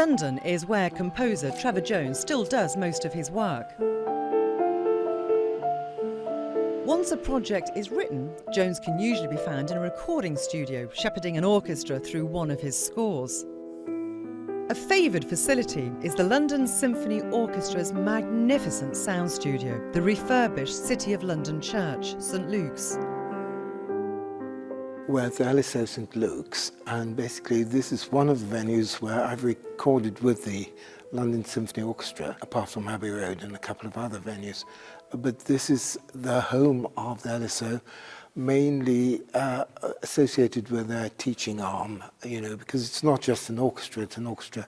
London is where composer Trevor Jones still does most of his work. Once a project is written, Jones can usually be found in a recording studio, shepherding an orchestra through one of his scores. A favoured facility is the London Symphony Orchestra's magnificent sound studio, the refurbished City of London Church, St Luke's. We're at the LSO St Luke's, and basically this is one of the venues where I've recorded with the London Symphony Orchestra, apart from Abbey Road and a couple of other venues. But this is the home of the LSO, mainly associated with their teaching arm, because it's not just an orchestra, it's an orchestra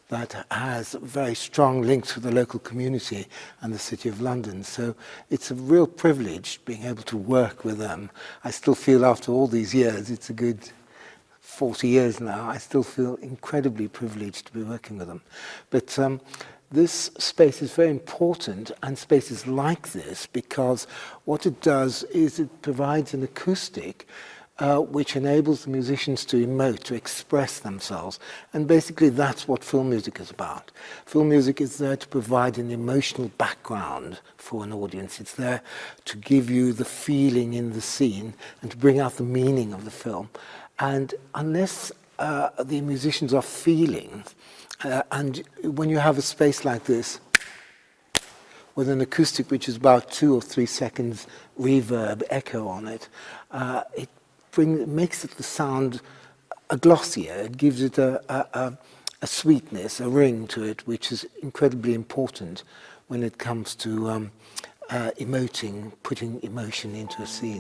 that has very strong links with the local community and the City of London. So it's a real privilege being able to work with them. I still feel after all these years, it's a good 40 years now, I still feel incredibly privileged to be working with them. But this space is very important, and spaces like this, because what it does is it provides an acoustic which enables the musicians to emote, to express themselves. And basically that's what film music is about. Film music is there to provide an emotional background for an audience. It's there to give you the feeling in the scene and to bring out the meaning of the film. And unless the musicians are feeling, and when you have a space like this, with an acoustic which is about 2 or 3 seconds reverb echo on it, it makes it the sound a glossier. It gives it a sweetness, a ring to it, which is incredibly important when it comes to emoting, putting emotion into a scene.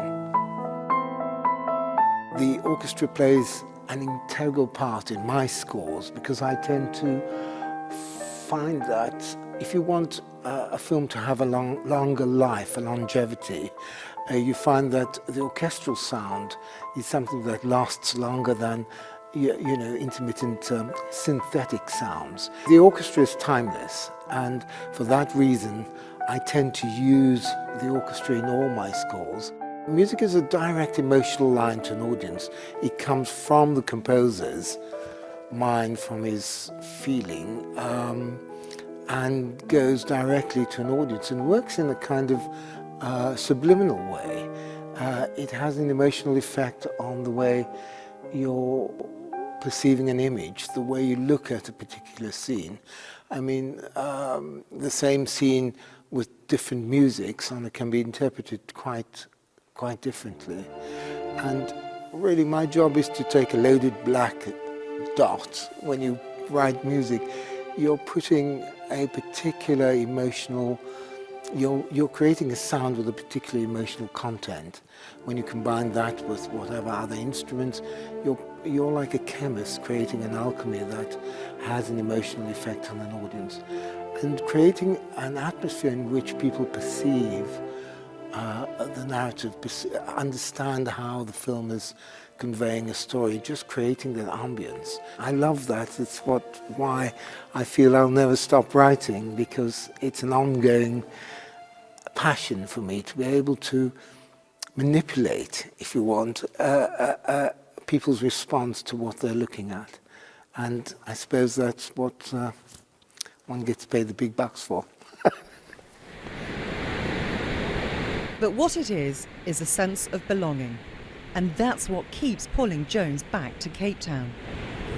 The orchestra plays an integral part in my scores, because I tend to find that if you want a film to have a longer life, a longevity, you find that the orchestral sound is something that lasts longer than intermittent synthetic sounds. The orchestra is timeless, and for that reason I tend to use the orchestra in all my scores. Music is a direct emotional line to an audience. It comes from the composer's mind, from his feeling, and goes directly to an audience and works in a kind of subliminal way. It has an emotional effect on the way you're perceiving an image, the way you look at a particular scene. I mean, the same scene with different music can be interpreted quite differently. And really my job is to take a loaded black dot. When you write music, you're putting a particular emotional, you're creating a sound with a particular emotional content. When you combine that with whatever other instruments, you're like a chemist creating an alchemy that has an emotional effect on an audience. And creating an atmosphere in which people perceive the narrative, understand how the film is conveying a story, just creating that ambience. I love that. It's why I feel I'll never stop writing, because it's an ongoing passion for me to be able to manipulate, if you want, people's response to what they're looking at. And I suppose that's what one gets paid the big bucks for. But what it is a sense of belonging. And that's what keeps pulling Jones back to Cape Town.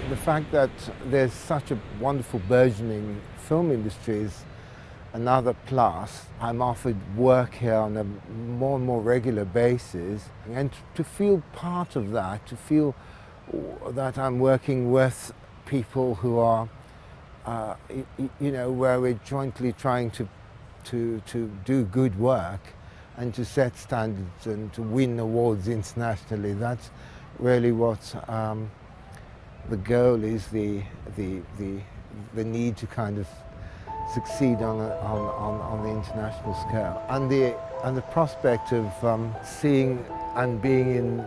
The fact that there's such a wonderful burgeoning film industry is another plus. I'm offered work here on a more and more regular basis, and to feel part of that, to feel that I'm working with people who are, where we're jointly trying to do good work and to set standards and to win awards internationally. That's really what the goal is, the need to kind of succeed on the international scale. And the prospect of seeing and being in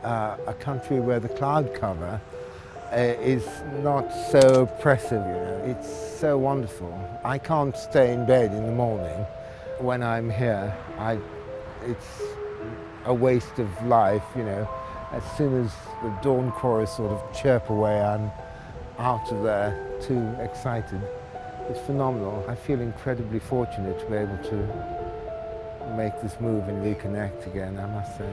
a country where the cloud cover is not so oppressive, It's so wonderful. I can't stay in bed in the morning. When I'm here, it's a waste of life, As soon as the dawn chorus sort of chirp away, out of there, too excited. It's phenomenal. I feel incredibly fortunate to be able to make this move and reconnect again, I must say.